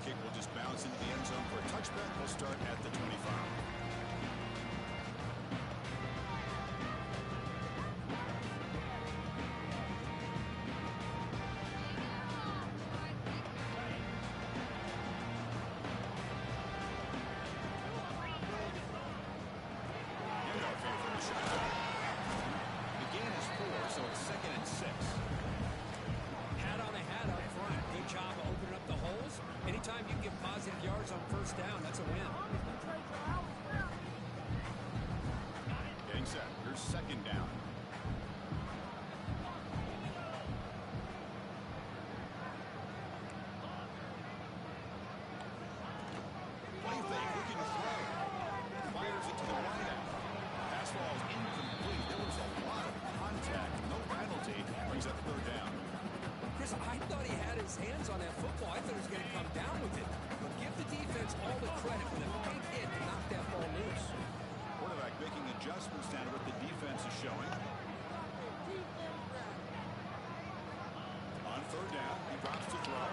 kick will just bounce into the end zone for a touchback. We'll start at the 25. Anytime you can get positive yards on first down, that's a win. Getting set. Here's second down. Play fake, looking to throw. Fires it to the right out. Pass ball is incomplete. There was a lot of contact. No penalty. Brings up third down. Chris, I thought he had his hands on that football. I thought he was going to come down with it. But give the defense all the credit with a big hit to knock that ball loose. Quarterback making adjustments down to what the defense is showing. On third down, he drops to throw.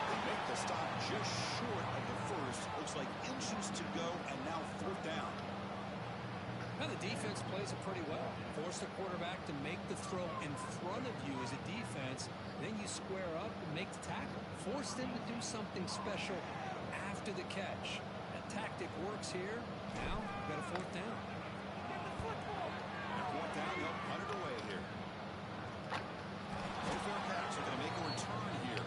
They make the stop just short of the first. Looks like inches to go, and now fourth down. Now the defense plays it pretty well. Force the quarterback to make the throw in front of you as a defense. Then you square up and make the tackle. Force them to do something special after the catch. That tactic works here. Now you've got a fourth down. And fourth down, they'll punt it away here. Both quarterbacks are going to make a return here.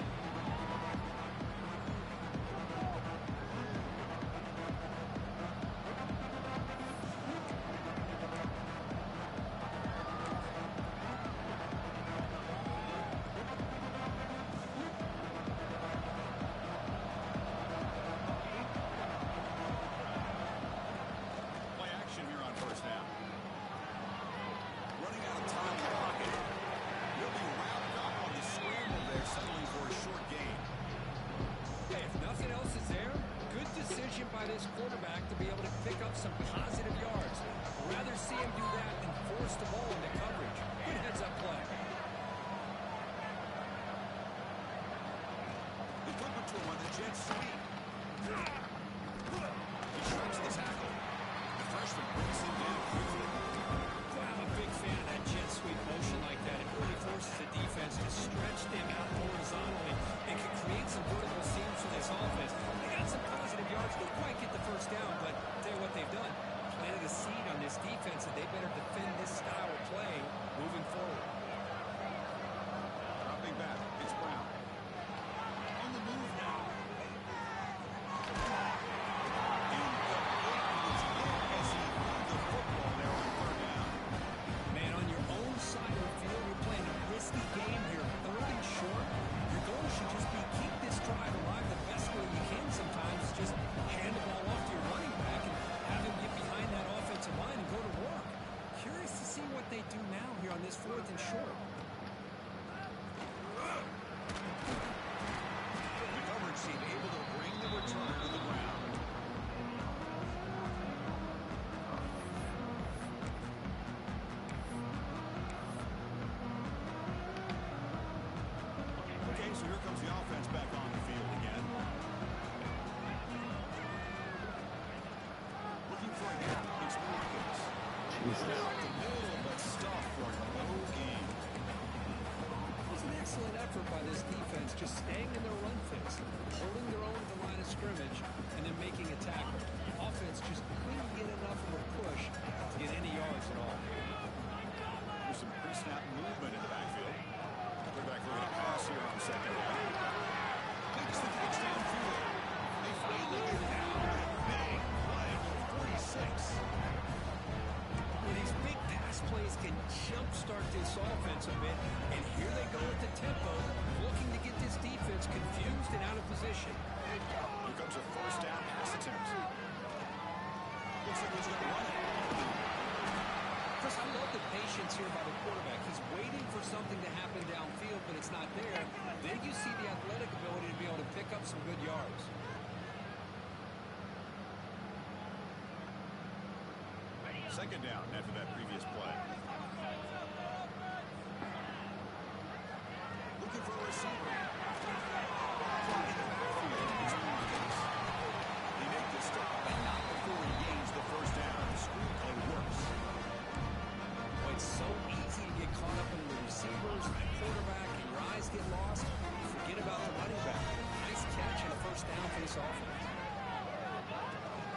By this quarterback to be able to pick up some positive yards. Rather see him do that than force the ball into coverage. Good heads-up play. They flip it to him on the jet sweep. He shrugs the tackle. The freshman brings him down quickly. Well, I'm a big fan of that jet sweep motion like that. It really forces the defense to stretch them out horizontally and can create some vertical seams for this offense. They got some positive yards. Didn't quite get the first down, but I'll tell you what they've done. Planted a seed on this defense that they better defend this style of play moving forward. Dropping back. It's Brown. On the move now. As he moved the football there on third down. Man, on your own side of the field, you're playing a risky game here. Third and short. Your goal should just be keep this drive alive the best way you can sometimes. Just hand the ball off to your running back and have him get behind that offensive line and go to work. Curious to see what they do now here on this fourth and short. The coverage team able to bring the return to the ground. Okay, so here comes the offense back on the field again. Looking for a gap. It's Wilkins. Out the middle, but stuffed for no gain. It was an excellent effort by this defense, just staying in their run fix, holding their own at the line of scrimmage, and then making a tackle. The offense just couldn't get enough of a push to get any yards at all. There's some pre-snap movement in the backfield. Quarterback looking to pass here on second down. Makes the catch downfield. They finally get down. Big play for 46. Well, these big pass plays can jumpstart this offense a bit, and here they go at the tempo, looking to get this defense confused and out of position. Here comes a first down pass attempt. Looks like he's going to run it. Chris, I love the patience here by the quarterback. He's waiting for something to happen downfield, but it's not there. Then you see the athletic ability to be able to pick up some good yards. Second down after that previous play. Looking for a receiver. first down for this offense.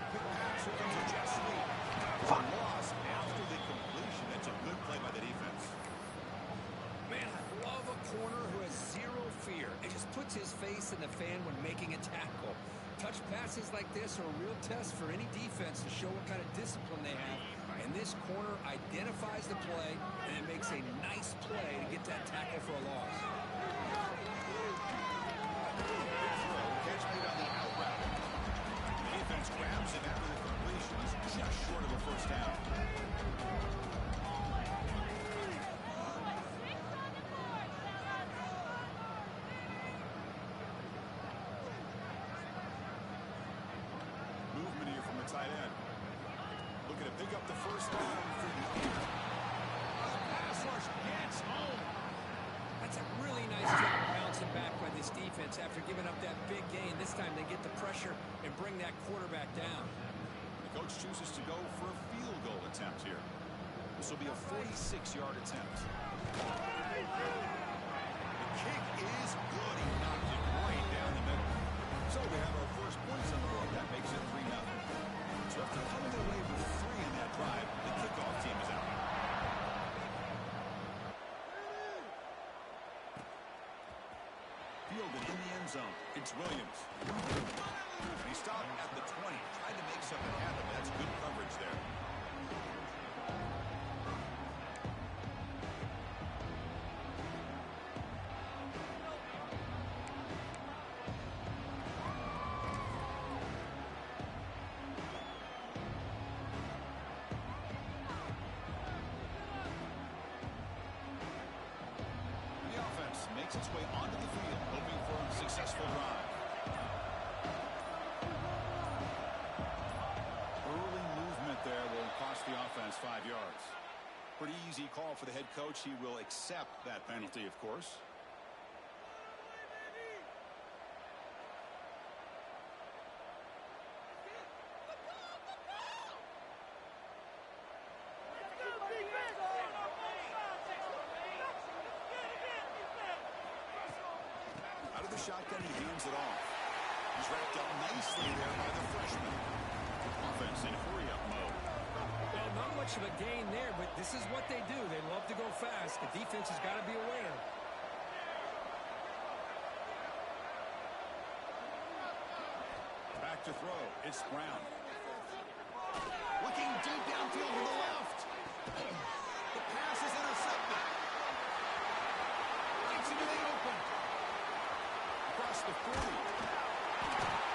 Quick pass. Here comes a jet sweep. Got the loss after the completion. That's a good play by the defense. Man, I love a corner who has zero fear and just puts his face in the fan when making a tackle. Touch passes like this are a real test for any defense to show what kind of discipline they have. And this corner identifies the play, and it makes a nice play to get that tackle for a loss. Catch made on the out route. The defense grabs him after the completion. He's just short of a first down. Movement here from the tight end. Looking to pick up the first down for the air. Pass rush gets home. That's a really nice job bouncing back by this defense after giving up that big gain. This time they get the pressure and bring that quarterback down. The coach chooses to go for a field goal attempt here. This will be a 46-yard attempt. The kick is good. He knocked it right down the middle. So we have our first points on the board. That makes it 3-0. So after coming away with 3 in that drive, the kickoff team is out. Fielded in the end zone. It's Williams. And he stopped at the 20. Tried to make something happen. That's good coverage there. The offense makes its way onto the field, hoping for a successful drive. Early movement there will cost the offense 5 yards. Pretty easy call for the head coach. He will accept that penalty, of course. Out of the shotgun, he hands it off. He's wrapped up nicely there by the freshman. Offense in hurry-up mode. Well, not much of a gain there, but this is what they do. They love to go fast. The defense has got to be aware. Back to throw. It's Brown. Looking deep downfield to the left. The pass is intercepted. Right into the open. Across the 40.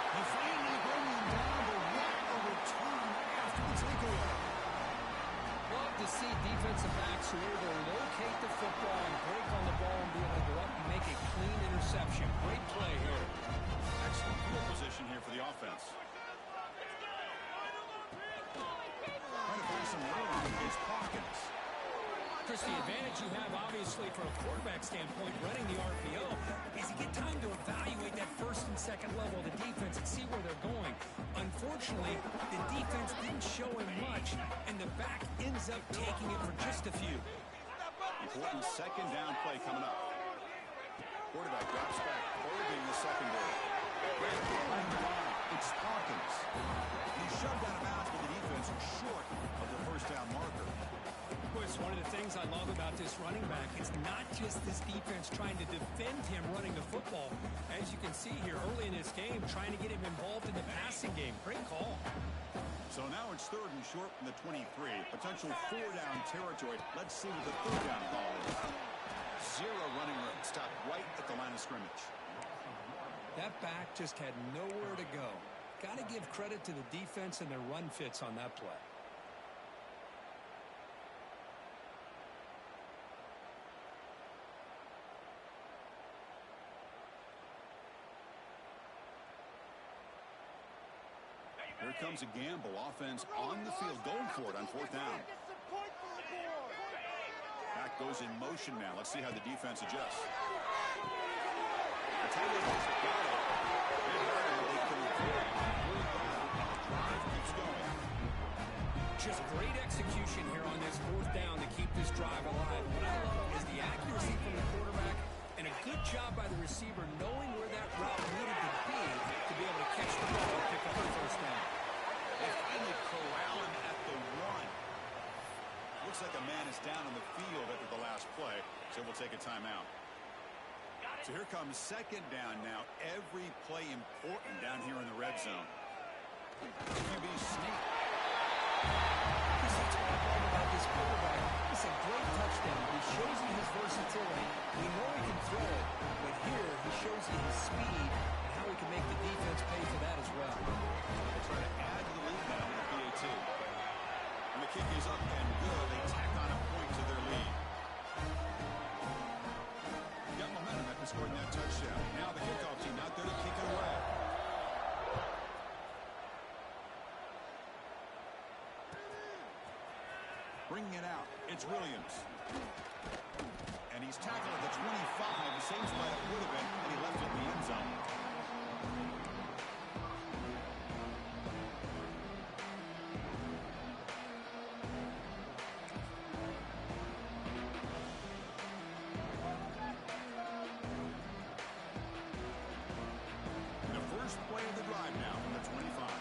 He finally bring him down, but what a return after the takeaway. Love to see defensive backs who are able to locate the football and break on the ball and be able to go up and make a clean interception. Great play here. Excellent field position here for the offense. Trying to find some room is Hawkins. Chris, the advantage you have, obviously, from a quarterback standpoint, running the RPO, is you get time to evaluate that first and second level of the defense and see where they're going. Unfortunately, the defense didn't show him much, and the back ends up taking it for just a few. Important second down play coming up. Quarterback drops back, holding the secondary. It's Hawkins. He's shoved out of bounds by the defense short of the first down marker. It's one of the things I love about this running back. It's not just this defense trying to defend him running the football. As you can see here early in this game, trying to get him involved in the passing game. Great call. So now it's 3rd and short from the 23. Potential 4-down territory. Let's see what the 3rd down call is. 0 running room. Stopped right at the line of scrimmage. That back just had nowhere to go. Got to give credit to the defense and their run fits on that play. Here comes a gamble. Offense on the field, going for it on 4th down. Back goes in motion now. Let's see how the defense adjusts. The tight end has got it. They can drive keeps going. Just great execution here on this 4th down to keep this drive alive. What I love is the accuracy from the quarterback and a good job by the receiver knowing where that route needed to be to able to catch the ball and pick up the first down. They finally corral him at the 1. Looks like a man is down on the field after the last play, so we'll take a timeout. So here comes second down now. Every play important down here in the red zone. QB sneak. Chris, that's what I love about this quarterback. It's a great touchdown. He shows you his versatility. We know he can throw it, but here he shows you his speed and how he can make the defense pay for that as well. They try to add to the lead now with PAT. And the kick is up and good. They tack on a point to their lead. Got momentum after scoring that touchdown. Now the kickoff team out there to kick it away. Bringing it out, it's Williams. And he's tackled at the 25, the same spot it would have been, and he left it in the end zone. The first play of the drive now from the 25.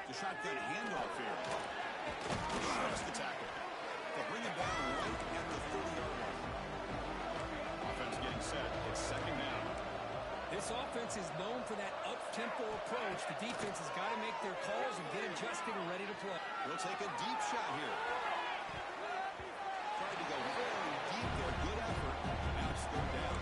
The shotgun handoff here. Sheds the tackle. They'll bring him down right at the 30-yard line. Offense getting set. It's second down. This offense is known for that up-tempo approach. The defense has got to make their calls and get adjusted and ready to play. We'll take a deep shot here. Tried to go very deep there. Good effort. Now it's third down.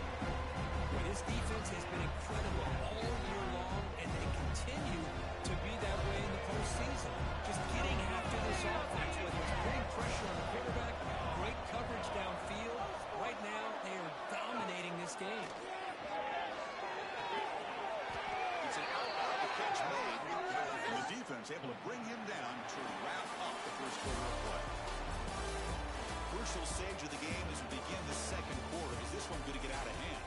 This defense has been incredible all year long, and they continue to be that way in the postseason. Just getting after this offense, whether it's putting pressure on the quarterback, great coverage downfield. Right now, they are dominating this game. It's an out catch made, and the defense able to bring him down to wrap up the first quarter of play. Crucial stage of the game as we begin the second quarter. Is this one going to get out of hand?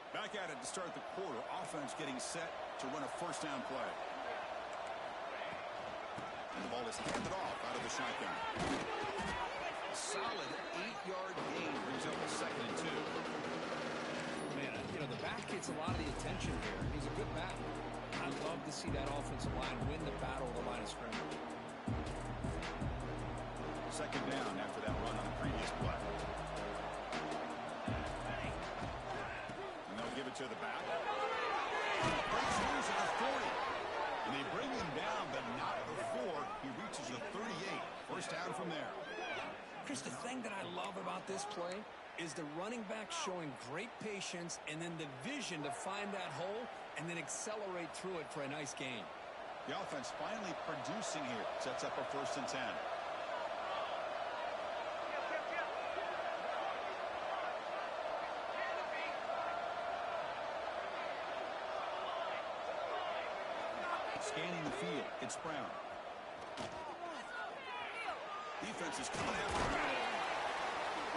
Back at it to start the quarter. Offense getting set to run a first down play. And the ball is handed off out of the shotgun. A solid 8-yard gain brings up a 2nd and 2. Man, you know, the back gets a lot of the attention here. He's a good back. I love to see that offensive line win the battle of the line of scrimmage. Second down after that run on the previous play. Give it to the back. Breaks loose at the 40. And they bring him down, but not at the 4. He reaches the 38. First down from there. Chris, the thing that I love about this play is the running back showing great patience and then the vision to find that hole and then accelerate through it for a nice gain. The offense finally producing here. Sets up a 1st and 10. Scanning the field, it's Brown. Defense is coming after him.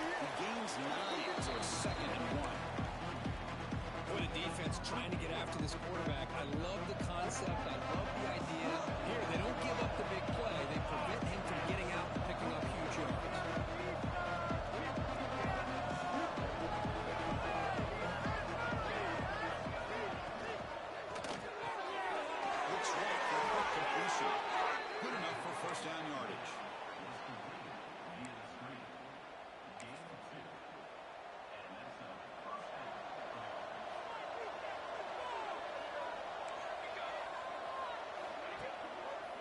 He gains 9, so it's 2nd and 1. What a defense trying to get after this quarterback. I love the concept. I love the idea. Here, they don't give up the big play. They prevent him from getting out and picking up huge yards. Good enough for first down yardage.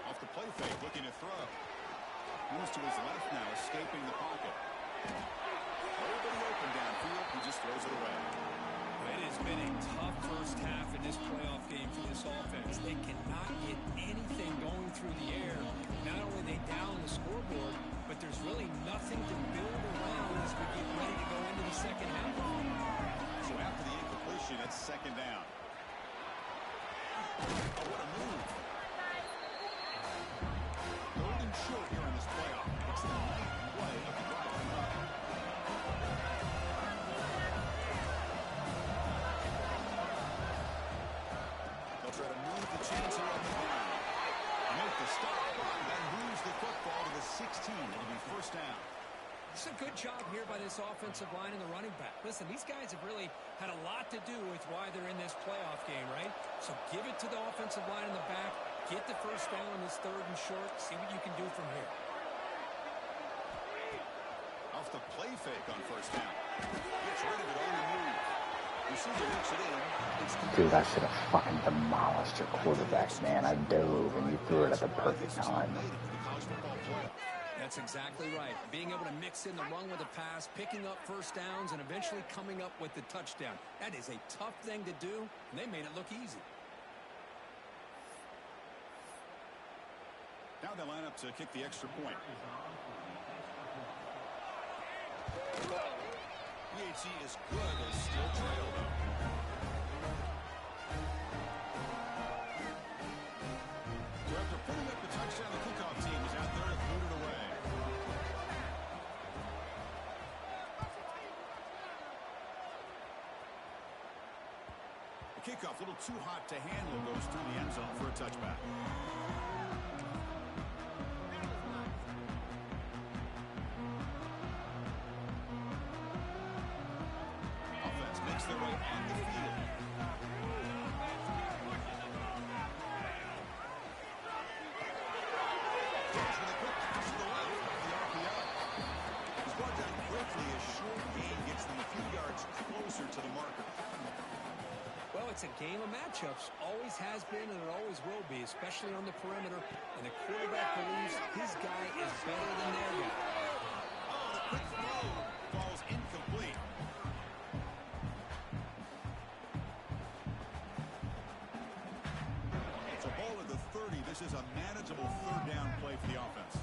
Off the play fake, looking to throw. Moves to his left now, escaping the pocket. Everybody open downfield, he just throws it away. It has been a tough first half in this playoff game for this offense. They cannot get anything going through the air. Not only are they down the scoreboard, but there's really nothing to build around as we get ready to go into the second half. So after the incompletion, it's second down. Oh, what a move. Third and short here in this playoff. It's the 9th play of the drive. They'll try to move the chains here on the ground. Make the stop. Then move It's a good job here by this offensive line and the running back. Listen, these guys have really had a lot to do with why they're in this playoff game, right? So give it to the offensive line in the back. Get the first down on this 3rd and short. See what you can do from here. Off the play fake on first down. Gets rid of it on the move. Receiver makes it in. Dude, I should have fucking demolished your quarterback, man. I dove and you threw it at the perfect time. That's exactly right. Being able to mix in the run with the pass, picking up first downs, and eventually coming up with the touchdown. That is a tough thing to do, and they made it look easy. Now they line up to kick the extra point. PHC is good. They still trail, though. So after putting up the touchdown, the kickoff team is out there to boot it away. The kickoff, a little too hot to handle, goes through the end zone for a touchback. Offense makes their way on the field. With a quick pass to the left of the RPO. He's brought down quickly. A short gain gets them a few yards closer to the marker. Well, it's a game of matchups. Always has been and it always will be, especially on the perimeter. And the quarterback believes his guy is better than their guy. Oh, the quick throw falls incomplete. It's a ball at the 30. This is a manageable 3rd down play for the offense.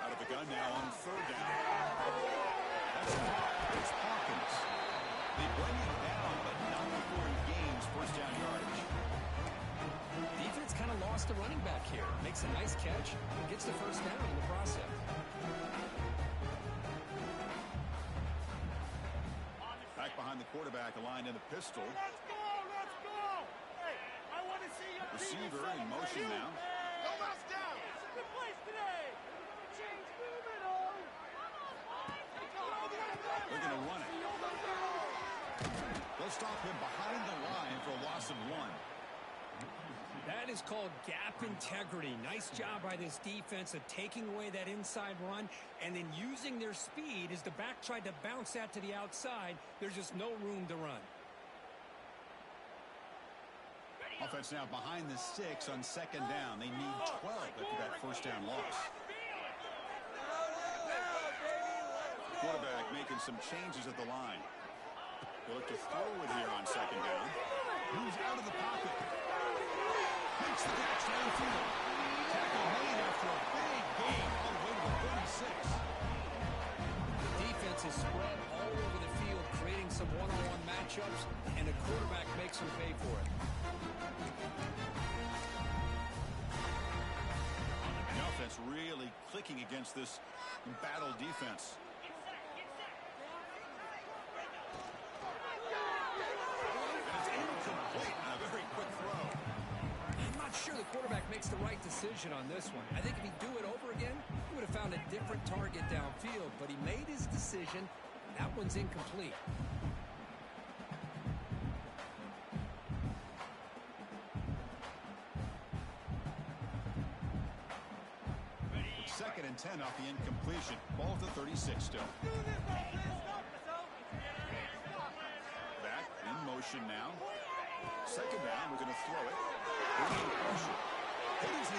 Out of the gun now on 3rd down. It's Hawkins. They bring it down, but not before he gains first down yardage. Defense kind of lost the running back here. Makes a nice catch and gets the first down in the process. Back behind the quarterback, aligned in the pistol. Let's go! Let's go! Hey, I want to see your Receiver in motion now. No less down! This is the place today! Change movement, oh! They're going to run it. They'll stop him behind the line for a loss of 1. That is called gap integrity. Nice job by this defense of taking away that inside run and then using their speed as the back tried to bounce that to the outside. There's just no room to run. Offense now behind the 6 on 2nd down. They need 12 after that first down loss. Quarterback making some changes at the line. They'll look to throw it here on 2nd down. Moves out of the pocket. Makes the catch downfield. Tackle made after a big gain all the way to the 36. The defense is spread all over the field, creating some one-on-one matchups, and the quarterback makes them pay for it. The offense really clicking against this battle defense. The quarterback makes the right decision on this one. I think if he'd do it over again, he would have found a different target downfield, but he made his decision. That one's incomplete. Second and 10 off the incompletion. Ball at the 36 still. Back in motion now. 2nd down, we're going to throw it. He's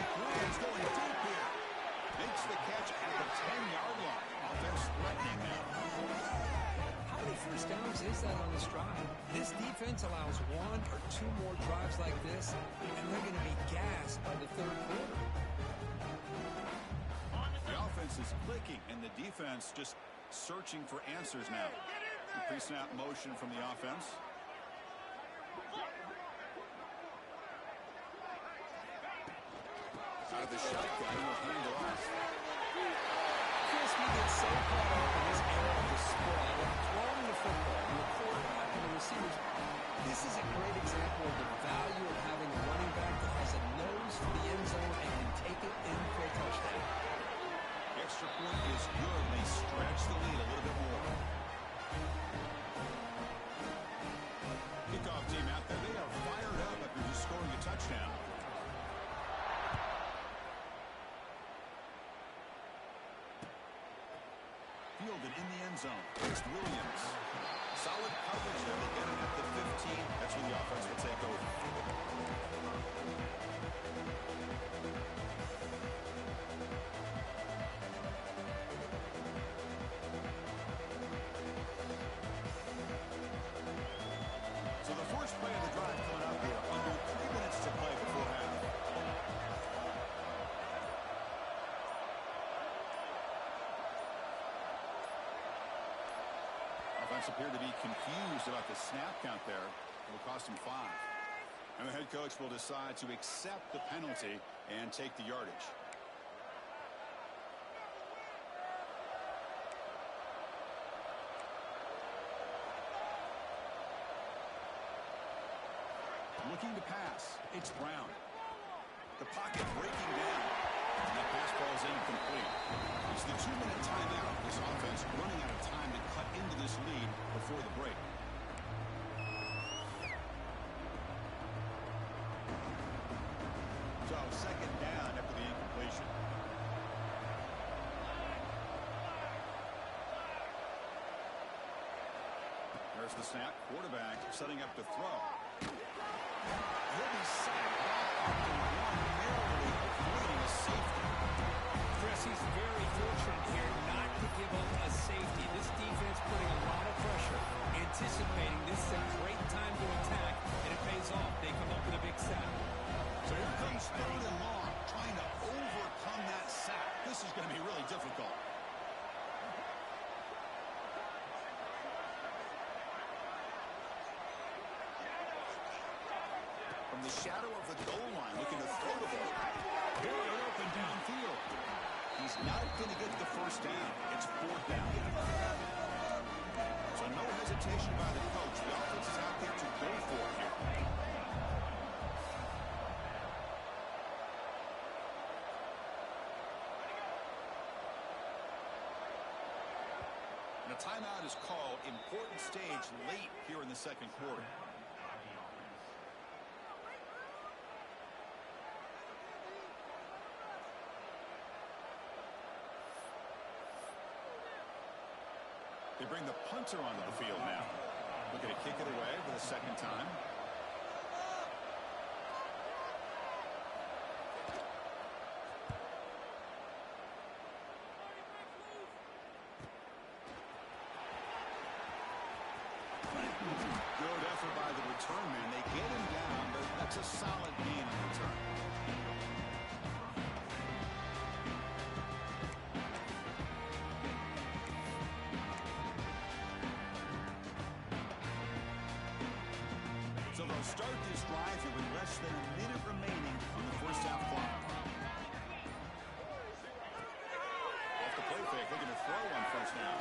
going deep here. Makes the catch at the 10-yard line. Offense threatening now. How many first downs is that on this drive? This defense allows 1 or 2 more drives like this, and they're going to be gassed by the 3rd quarter. The offense is clicking, and the defense just searching for answers now. Pre-snap motion from the offense. Out of the shotgun, will hand it off. Chris, we get so caught up in this era of the spread and throwing the football and the quarterback and the receivers. This is a great example of the value of having a running back that has a nose for the end zone and can take it in for a touchdown. and in the end zone. It's Williams. Solid coverage there. They get it at the 15. That's when the offense will take over. So the first play of the drive coming up here. Under 3 minutes to play before half. Offense appeared to be confused about the snap count there. It'll cost him 5. And the head coach will decide to accept the penalty and take the yardage. Looking to pass. It's Brown. The pocket breaking down. And that pass ball is incomplete. It's the 2-minute timeout. This offense running out of time to cut into this lead before the break. So second down after the incompletion. There's the snap. Quarterback setting up to throw. He'll be sacked after one narrowly avoiding a safety. Chris, he's very fortunate here not to give up a safety. This defense putting a lot of pressure, anticipating this is a great time to attack, and it pays off. They come up with a big sack. So here comes 3rd and long, trying to overcome that sack. This is going to be really difficult. From the shadow of the goal line, looking to throw the ball. Very open downfield. He's not going to get the first down. It's 4th down. So no hesitation by the coach. The offense is out there to go for it here. And a timeout is called. Important stage late here in the second quarter. They bring the punter onto the field now. Looking to kick it away for the second time. Good effort by the return man. They get him down, but that's a solid gain in return. So they'll start this drive here with less than a minute remaining on the first half clock. Off the play fake, looking to throw on first down.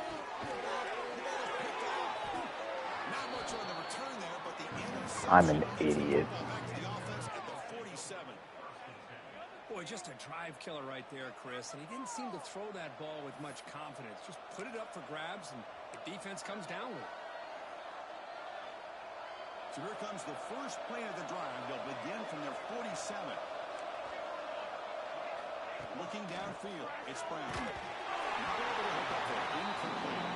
Not much on the return there, but the interception. I'm an idiot. Back to the offense at the 47. Boy, just a drive killer right there, Chris. And he didn't seem to throw that ball with much confidence. Just put it up for grabs, and the defense comes down with it. So here comes the first play of the drive. They'll begin from their 47. Looking downfield, it's Brown. Not able to hook up there. Incomplete.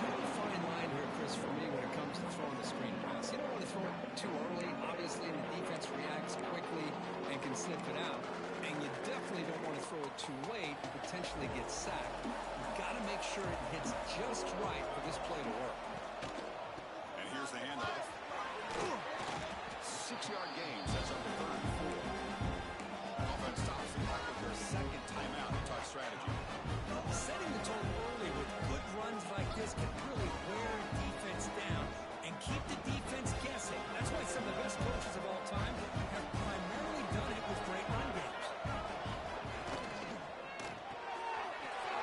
Kind of a fine line here, Chris, for me when it comes to throwing the screen pass. You don't want to throw it too early, obviously, and the defense reacts quickly and can sniff it out. And you definitely don't want to throw it too late and potentially get sacked. You've got to make sure it hits just right for this play to work. And here's the handoff. 6-yard gain sets up the 3rd and 4. Offense stops the clock with their second timeout to talk strategy. Setting the tone early with good runs like this can really wear defense down and keep the defense guessing. That's why some of the best coaches of all time have primarily done it with great run games.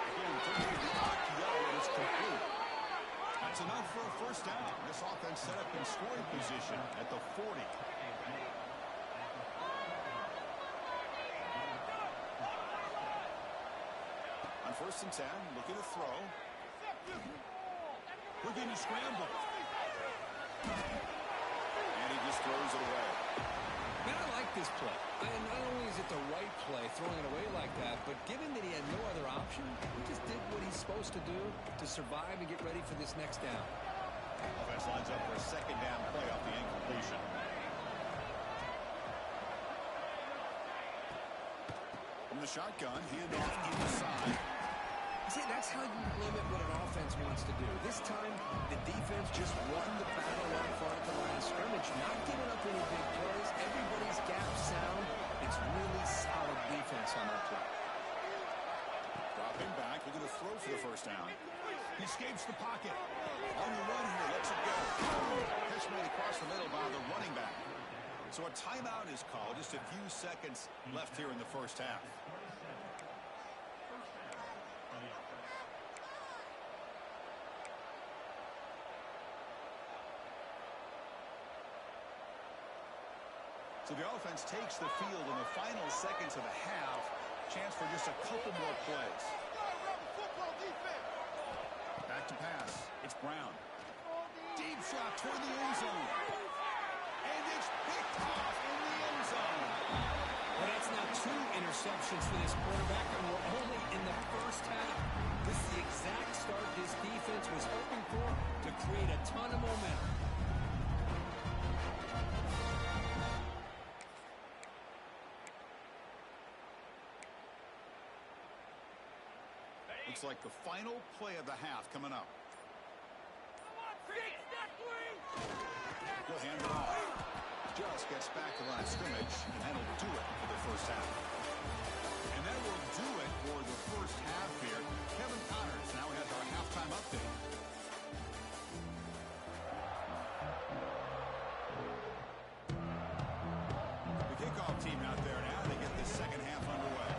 Again, turning to the RPO, and it's complete. That's enough for a first down. This offense set up in scoring position at the 40. On 1st and 10, looking to throw. Looking to scramble. And he just throws it away. Man, I like this play. Not only is it the right play, throwing it away like that, but given that he had no other option, he just did what he's supposed to do to survive and get ready for this next down. Offense lines up for a second down play off the incompletion. From the shotgun, handoff inside. See, that's how you limit what an offense wants to do. This time, the defense just won the battle up front at the line of scrimmage, not giving up any big plays. Everybody's gap sound. It's really solid defense on that play. Dropping back, looking to throw for the first down. He escapes the pocket. On the run here, lets it go. Catch made across the middle by the running back. So a timeout is called. Just a few seconds left here in the first half. So the offense takes the field in the final seconds of the half. Chance for just a couple more plays. Back to pass. It's Brown. Deep shot toward the end zone. And it's picked off in the end zone. Well, that's now 2 interceptions for this quarterback, and we're only in the first half. This is the exact start this defense was hoping for to create a ton of momentum. Looks like the final play of the half coming up. He'll hand it off. Just gets back to the line of scrimmage, and that'll do it for the first half. And that will do it for the first half here. Kevin Connors now has our halftime update. The kickoff team out there now. They get the second half underway.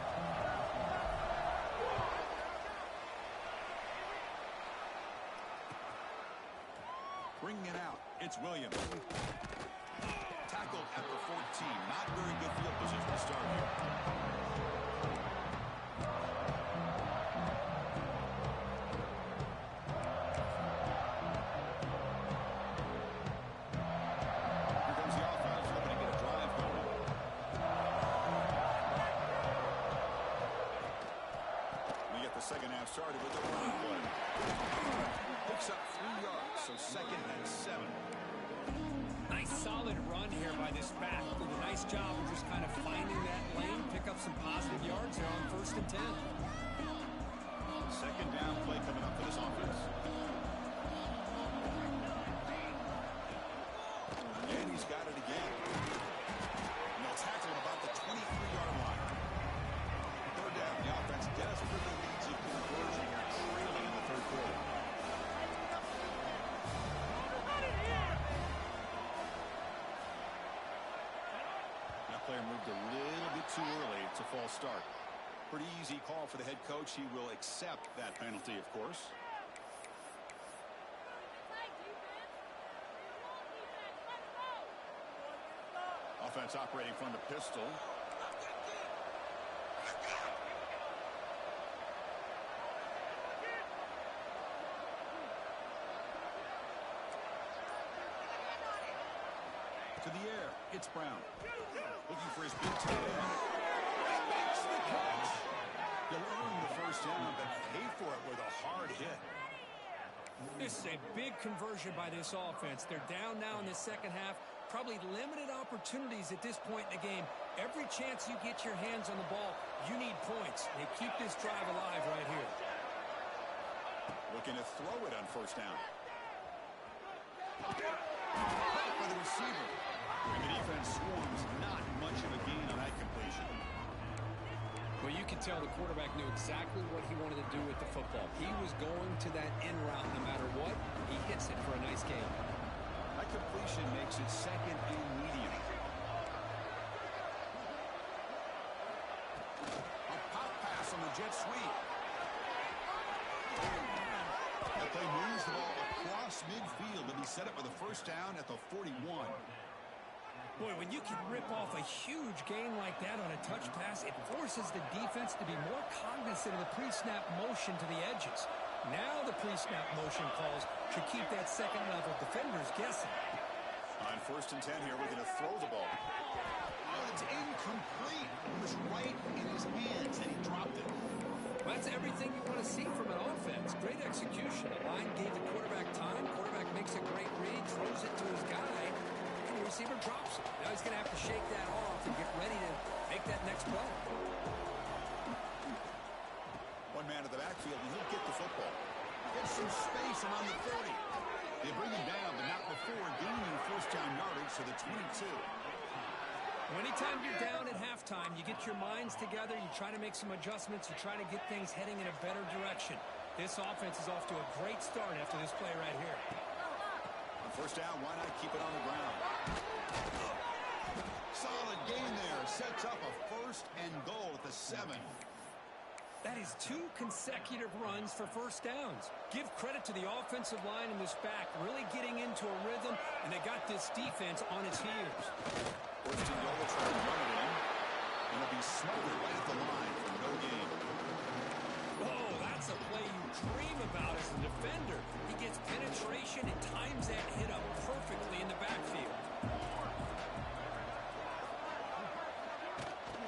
Bringing it out, it's Williams. Tackled at the 14. Not very good field position to start here. Here comes the offense, hoping to get a drive going. We get the second half started with the running play. Picks up 3 yards, so second and 7. Nice solid run here by this back. Did a nice job of just kind of finding that lane, pick up some positive yards here on 1st and 10. Second down play coming up for this offense. And he's got it again. And they'll tackle him about the 23-yard line. Third down, the offense desperately needs a conversion here, trailing in the third quarter. Player moved a little bit too early. It's a false start. Pretty easy call for the head coach. He will accept that penalty, of course. Offense operating from the pistol. To the air, it's Brown. Looking for his big tight end. He makes the catch. You'll earn the first down, but pay for it with a hard hit. This is a big conversion by this offense. They're down now in the second half. Probably limited opportunities at this point in the game. Every chance you get your hands on the ball, you need points. They keep this drive alive right here. Looking to throw it on first down. Caught by the receiver. And the defense swarms. Not much of a gain on that completion. Well, you can tell the quarterback knew exactly what he wanted to do with the football. He was going to that end route no matter what. He hits it for a nice gain. That completion makes it second and medium. A pop pass on the jet sweep. That play moves the ball across midfield, and he set it with a first down at the 41. Boy, when you can rip off a huge gain like that on a touch pass, it forces the defense to be more cognizant of the pre-snap motion to the edges. Now the pre-snap motion calls should keep that second-level defenders guessing. On 1st and 10 here, we're going to throw the ball. Oh, it's incomplete. It was right in his That's everything you want to see from an offense. Great execution. The line gave the quarterback time. Quarterback makes a great read, throws it to his guy, and the receiver drops it. Now he's going to have to shake that off and get ready to make that next play. One man to the backfield, and he'll get the football. Gets some space around the 30. They bring him down, but not before gaining first down yardage to the 22. Anytime you're down at halftime, you get your minds together, you try to make some adjustments, you try to get things heading in a better direction. This offense is off to a great start after this play right here. On first down, why not keep it on the ground? Solid gain there. Sets up a first and goal at the 7. That is 2 consecutive runs for first downs. Give credit to the offensive line in this back, really getting into a rhythm, and they got this defense on its heels. First and goal, trying to run it in. And it'll be smothered right at the line for no gain. Oh, that's a play you dream about as a defender. He gets penetration and times that hit up perfectly in the backfield.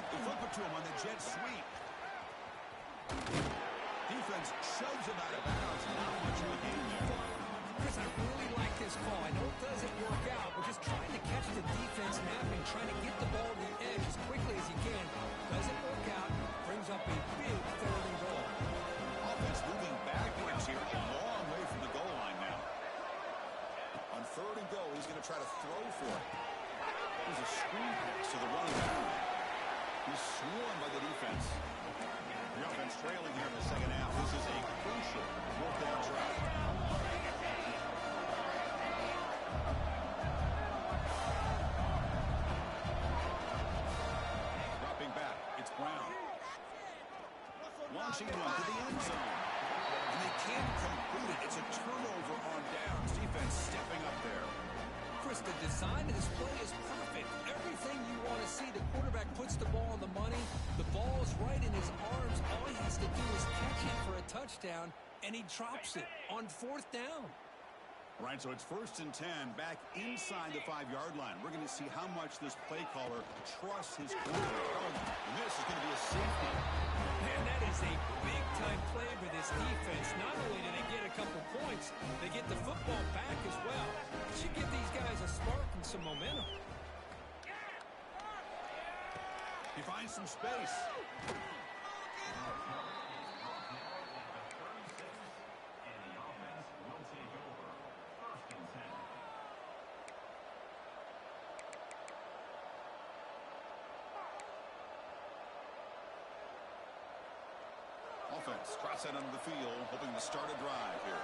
They flip it to him on the jet sweep. Defense shoves him out of bounds. Not much of a gain there. Chris, I really like this call. I know it doesn't work out, but just trying to catch the defense napping, trying to get the ball to the edge as quickly as he can. Doesn't work out. Brings up a big third and goal. Offense moving backwards here. A long way from the goal line now. On third and goal, he's going to try to throw for it. There's a screen pass to the running back. He's swarmed by the defense. The offense trailing here in the second half. This is a crucial fourth down drive. Dropping back, it's Brown. Launching one to the end zone. And they can't complete it. It's a turnover on downs. Defense stepping up there. Chris, the design of this play is perfect. Everything you want to see. The quarterback puts the ball on the money. The ball is right in his arms. All he has to do is catch it for a touchdown, and he drops it on fourth down. All right, so it's first and 10 back inside the 5-yard line. We're going to see how much this play caller trusts his quarterback. And this is going to be a safety. Man, that is a big-time play for this defense. Not only do they get a couple points, they get the football back as well. It should give these guys a spark and some momentum. He finds some space. Offense cross that under the field, hoping to start a drive here.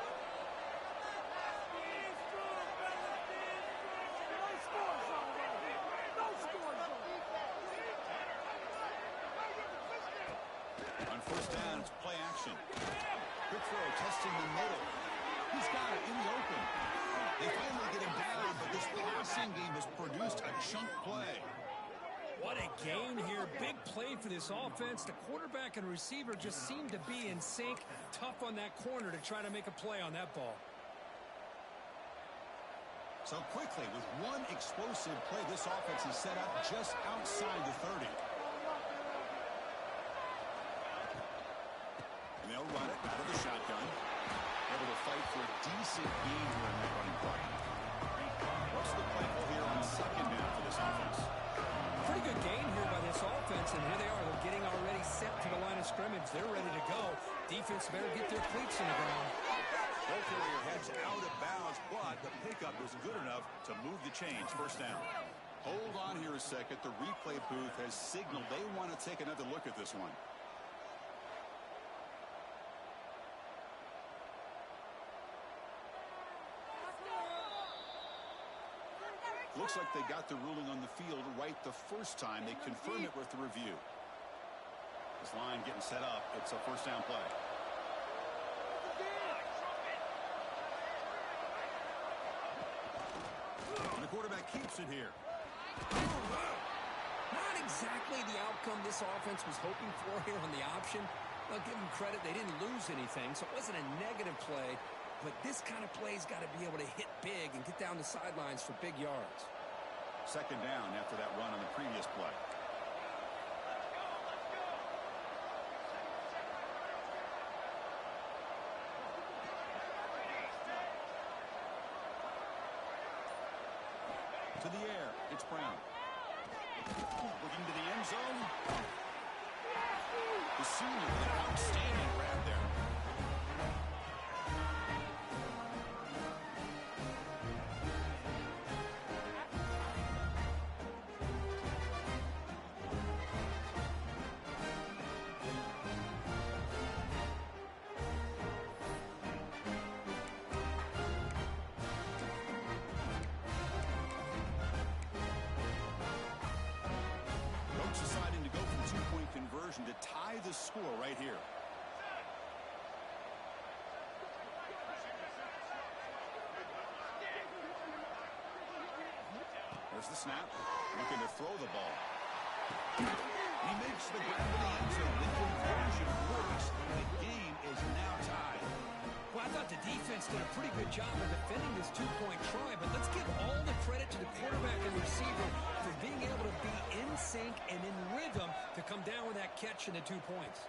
On first down, it's play action. Quick throw, testing the middle. He's got it in the open. They finally get him down, but this passing game has produced a chunk play. What a game here. Big play for this offense. The quarterback and receiver just seem to be in sync. Tough on that corner to try to make a play on that ball. So quickly, with one explosive play, this offense is set up just outside the 30. And they'll run it out of the shotgun. Able to fight for a decent gain here in that running play. What's the play call here on second down for this offense? Pretty good gain here by this offense, and here they are. They're getting already set to the line of scrimmage. They're ready to go. Defense better get their cleats in the ground. Ball carrier heads out of bounds, but the pickup is good enough to move the chains. First down. Hold on here a second. The replay booth has signaled they want to take another look at this one. Looks like they got the ruling on the field right the first time. They confirm it with the review. This line getting set up. It's a first down play. And the quarterback keeps it here. Not exactly the outcome this offense was hoping for here on the option. I'll give them credit. They didn't lose anything, so it wasn't a negative play. But this kind of play's got to be able to hit big and get down the sidelines for big yards. Second down after that run on the previous play. to the air. It's Brown. Looking to the end zone. The senior with an outstanding grab there. Deciding to go for the two-point conversion to tie the score right here. There's the snap. Looking to throw the ball. He makes the grab in the end zone. The conversion works. The game is now tied. Well, I thought the defense did a pretty good job of defending this two-point try, but let's give all the credit to the quarterback and receiver for being able to be in sync and in rhythm to come down with that catch and the 2 points.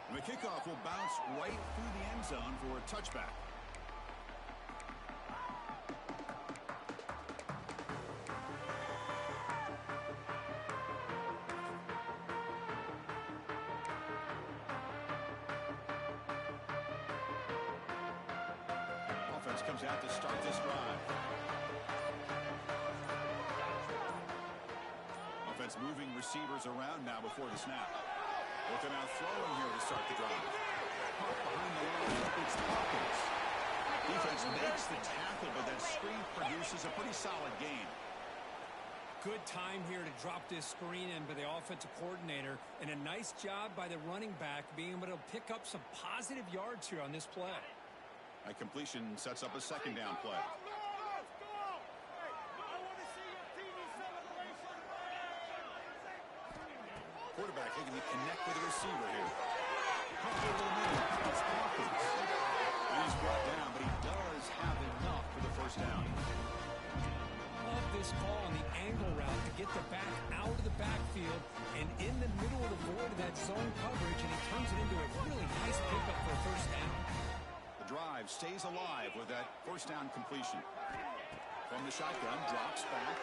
And the kickoff will bounce right through the end zone for a touchback. Comes out to start this drive. Offense moving receivers around now before the snap. Looking out throwing here to start the drive. Behind the line, it's Hawkins. Defense makes the tackle, but that screen produces a pretty solid gain. Good time here to drop this screen in by the offensive coordinator, and a nice job by the running back being able to pick up some positive yards here on this play. A completion sets up a second down play. Quarterback looking to connect with the receiver here. It's Hawkins. And he's brought down, but he does have enough for the first down. Love this call on the angle route to get the back out of the backfield and in the middle of the void of that zone coverage, and he turns it into a really nice pickup for a first down. The drive stays alive with that first down completion. From the shotgun, drops back.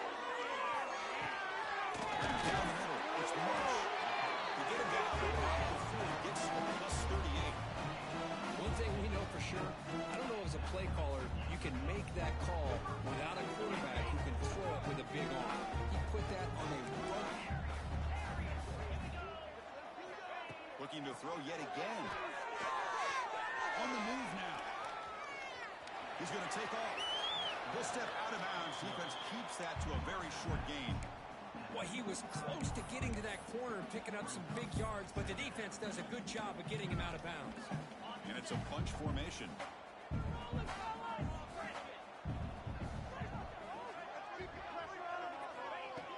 And down the middle, it's Marsh. To get him down before he gets to plus 38. One thing we know for sure, I don't know as a play caller, you can make that call without a quarterback who can throw it with a big arm. He put that on a run. Looking to throw yet again. On the move now. He's going to take off. He'll step out of bounds. Defense keeps that to a very short gain. Well, he was close to getting to that corner and picking up some big yards, but the defense does a good job of getting him out of bounds. And it's a bunch formation.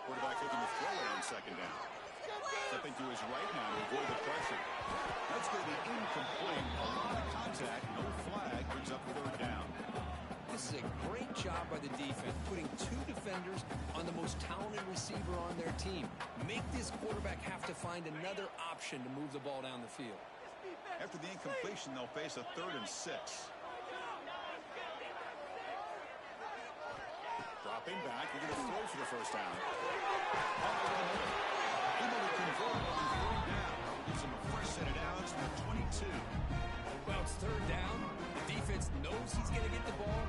Quarterback looking to throw it on second down. Stepping to his right now to avoid the pressure. That's going to be incomplete. A lot of contact, no flag, brings up third down. This is a great job by the defense, putting two defenders on the most talented receiver on their team. Make this quarterback have to find another option to move the ball down the field. After the incompletion, they'll face a 3rd and 6. Dropping back, we're going to throw for the first down. Able to convert on 3rd down. Gives him a fresh set of downs from the 22. Well, it's 3rd down. The defense knows he's going to get the ball.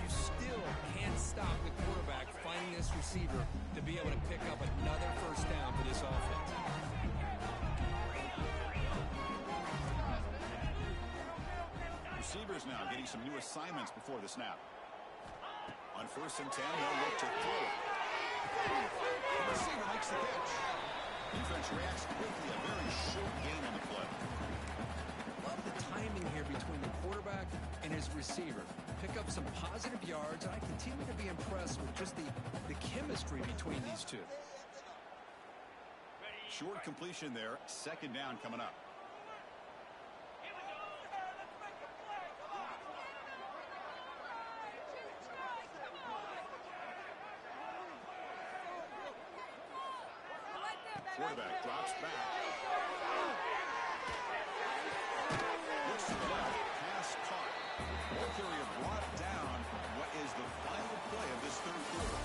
You still can't stop the quarterback finding this receiver to be able to pick up another first down for this offense. Receivers now getting some new assignments before the snap. On 1st and 10, they'll look to throw it. The receiver makes the catch. Defense reacts quickly, a very short gain on the play. Love the timing here between the quarterback and his receiver. Pick up some positive yards, and I continue to be impressed with just the chemistry between these two. Short completion there. 2nd down coming up. Quarterback drops back. Looks to the left. Pass pass caught. Ball carrier brought down. What is the final play of this third quarter?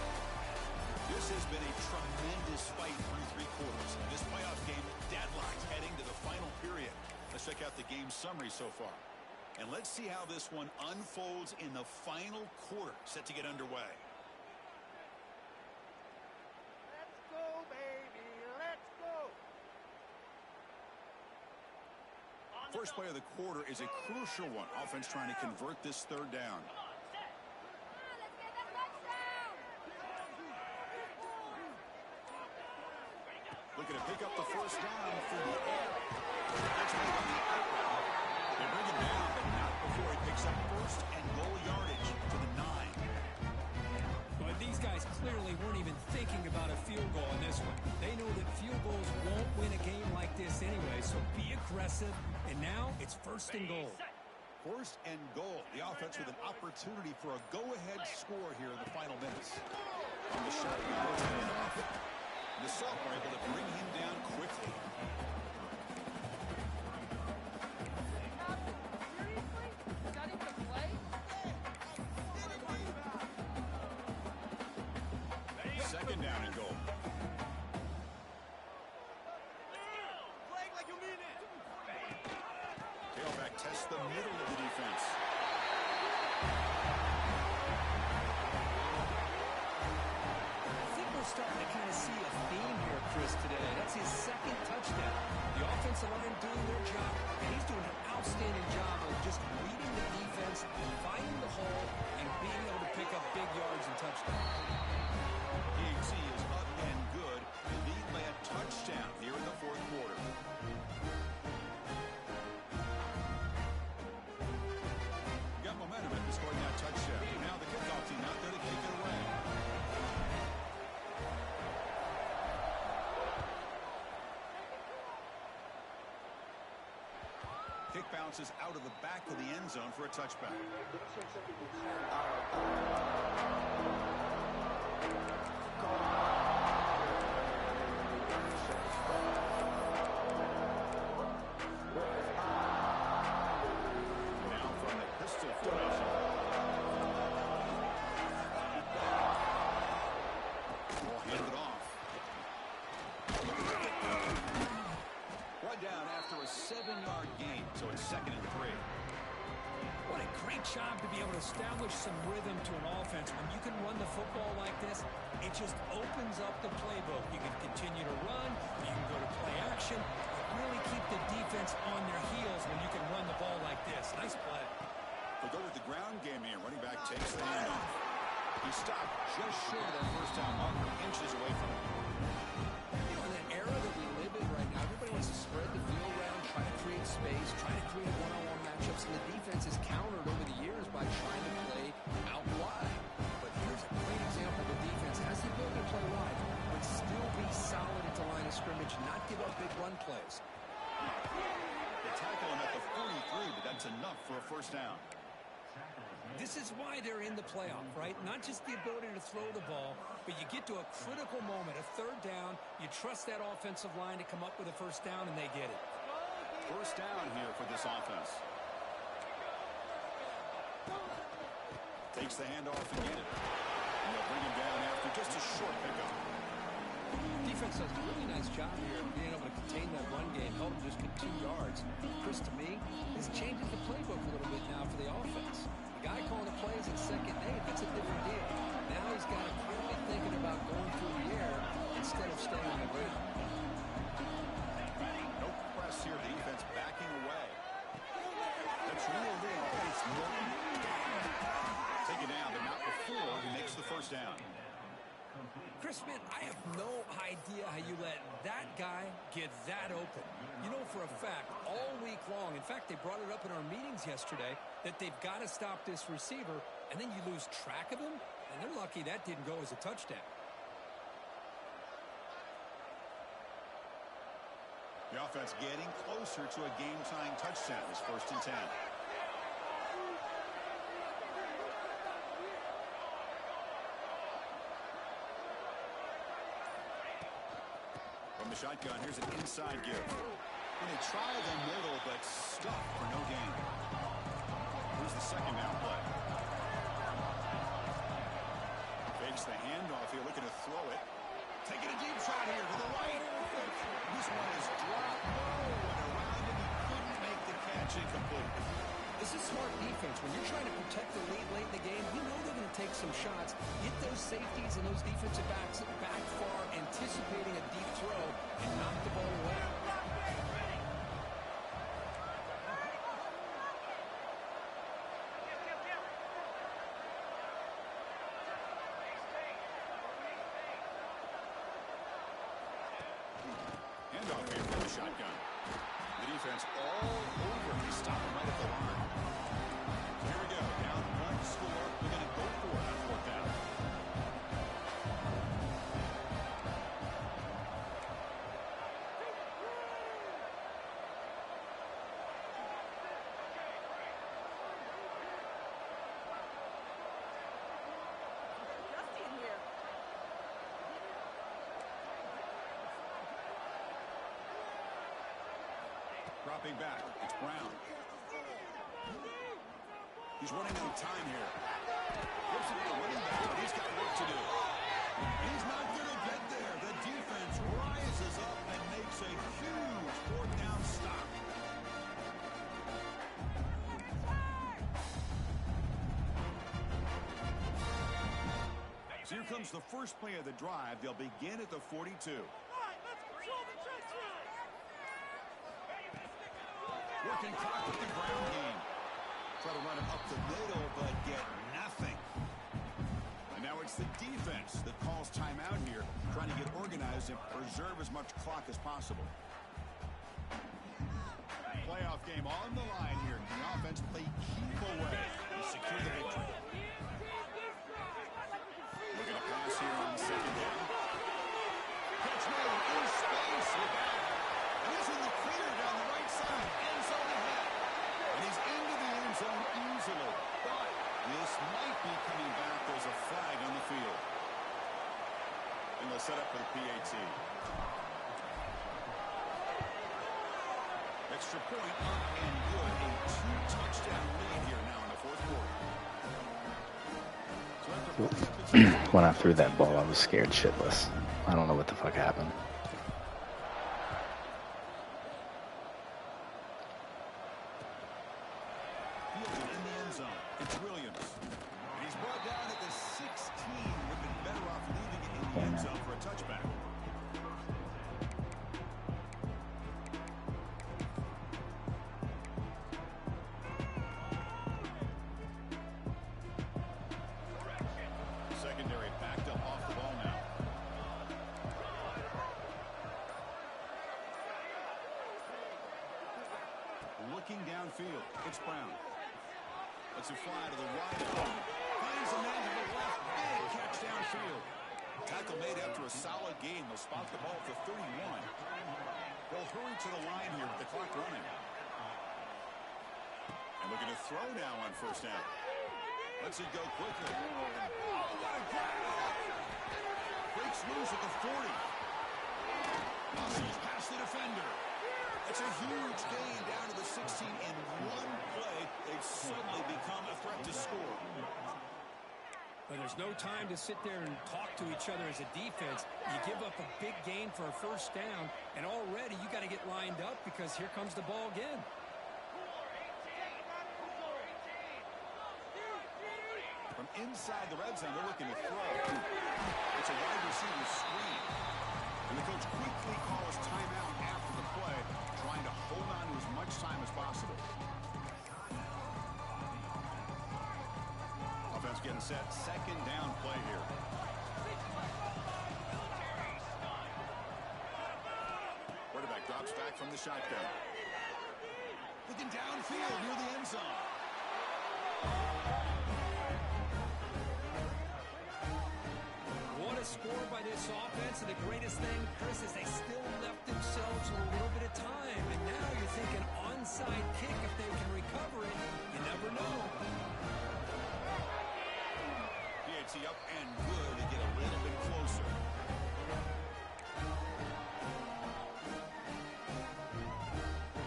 This has been a tremendous fight through three quarters. This playoff game deadlocked heading to the final period. Let's check out the game summary so far. And let's see how this one unfolds in the final quarter, set to get underway. Let's go, baby. Let's go. First play of the quarter is a crucial one. Offense trying to convert this third down. Looking to pick up the first down through the air. That's made on the out route. They bring him down, but not before he picks up first and goal yardage to the 9. But these guys clearly weren't even thinking about a field goal in this one. They know that field goals won't win a game like this anyway, so be aggressive. And now it's first and goal. First and goal. The offense with an opportunity for a go-ahead score here in the final minutes. On the shot, the Sub are able to bring him down quickly. Seriously? Is that even a play? Second down and goal. Flag like you mean it. Tailback tests the middle of the defense. I think we're starting to kind of see a theme here, Chris, today. That's his second touchdown. The offensive line doing their job, and he's doing an outstanding job of just reading the defense, finding the hole, and being able to pick up big yards and touchdowns. PHC is up and good. The lead by a touchdown here in the fourth quarter. Got momentum after scoring that touchdown. Now the kickoff team out there to kick it away. Kick bounces out of the back of the end zone for a touchback. Now from the pistol formation. Ball handed off. One down after a 7-yard gain, so it's 2nd and 3. What a great job to be able to establish some rhythm to an offense. When you can run the football like this, it just opens up the playbook. You can continue to run, you can go to play action, really keep the defense on their heels when you can run the ball like this. Nice play. They'll go with the ground game here. Running back takes the handoff. He stopped just short of that first down marker, inches away from it. You know, in that era that we live in right now, everybody wants to spread the field around, try to create space, try to create one-on-one matchups, and the defense is countered over the years by trying to play out wide. But here's a great example. The defense has the ability to play wide, but still be solid at the line of scrimmage, not give up big run plays. They tackle him at the 43, but that's enough for a first down. This is why they're in the playoff, right? Not just the ability to throw the ball, but you get to a critical moment, a third down, you trust that offensive line to come up with a first down, and they get it. First down here for this offense. Takes the handoff again. And they'll bring him down after just a short pickup. Defense does a really nice job here of being able to contain that run game, held him just to 2 yards. Chris, to me, this changes the playbook a little bit now for the offense. The guy calling the plays at second and 8, that's a different deal. Now he's got to clearly thinking about going through the air instead of staying on the ground. No press here. The defense backing away. That's reeled in. It's Norton. Taken down, but not before he makes the first down. Chris, man, I have no idea how you let that guy get that open. You know for a fact, all week long, in fact, they brought it up in our meetings yesterday, that they've got to stop this receiver, and then you lose track of him, and they're lucky that didn't go as a touchdown. The offense getting closer to a game-tying touchdown. It's 1st and 10. From the shotgun, here's an inside give. And they try the middle, but stuck for no gain. here's the second down play. Fakes the handoff here, looking to throw it. Taking a deep shot here to the right. This one is dropped low and around him. He couldn't make the catch incomplete. This is smart defense. When you're trying to protect the lead late in the game, you know they're going to take some shots. Get those safeties and those defensive backs back far, anticipating a deep throw, and knock the ball away. Handoff here from the shotgun. The defense all over. They stop him right at the line. So here we go. Down one score. We're going to go for it on fourth down. Dusty in here. Dropping back. It's Brown. He's running out of time here. Flips it to the running back, but he's got work to do. He's not going to get there. The defense rises up and makes a huge fourth down stop. So here comes the first play of the drive. They'll begin at the 42. All right, let's control the trenches. Working clock with the ground game. Try to run him up the middle, but get nothing. And now it's the defense that calls timeout here, trying to get organized and preserve as much clock as possible. Playoff game on the line here. The offense played keep away to secure the victory. Looking to pass here on the second down. Catch made in space with that. And he's in the clear down the right side. End zone ahead. And he's into the end zone easily. But this might be coming back. There's a flag on the field. And they'll set up for the PAT. Extra point up and good. A 2-touchdown lead here now in the fourth quarter. So after putting up his When I threw that ball, I was scared shitless. I don't know what the fuck happened. Fielded in the end zone. It's Williams. And he's brought down at the 16. Would have been better off leaving it in the end zone for a touchback. Secondary backed up off the ball now. Looking downfield. It's Brown. Lets it fly to the right. Finds a man to the left. Big catch downfield. Tackle made after a solid gain. They'll spot the ball for 31. They'll hurry to the line here with the clock running. And looking to throw now on first down. Lets it go quickly. Oh, what a grab! Breaks loose at the 40. Muscles past the defender. It's a huge gain down to the 16 in one play. They've suddenly become a threat to score. But there's no time to sit there and talk to each other as a defense. You give up a big gain for a first down, and already you got to get lined up because here comes the ball again. From inside the red zone, they're looking to throw. It's a wide receiver screen. And the coach quickly calls timeout after the play, trying to hold on to as much time as possible. Offense getting set. Second down play here. Quarterback drops back from the shotgun. Looking downfield near the end zone. What a score by this offense, and the greatest thing, Chris, is they still left themselves a little bit of time. And now you're thinking onside kick, if they can recover it, you never know. PAT up and good to get a little bit closer.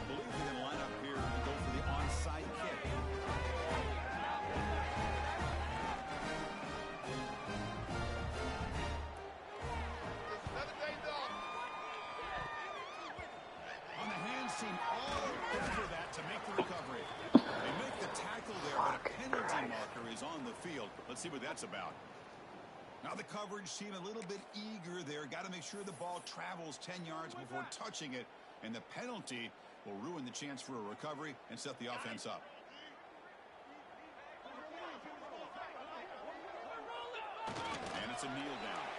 Believe they can line up here and go for the onside kick. seem all over that to make the recovery. They make the tackle there, but a penalty marker is on the field. Let's see what that's about. Now the coverage seemed a little bit eager there. Got to make sure the ball travels 10 yards before touching it. And the penalty will ruin the chance for a recovery and set the offense up. And it's a kneel down.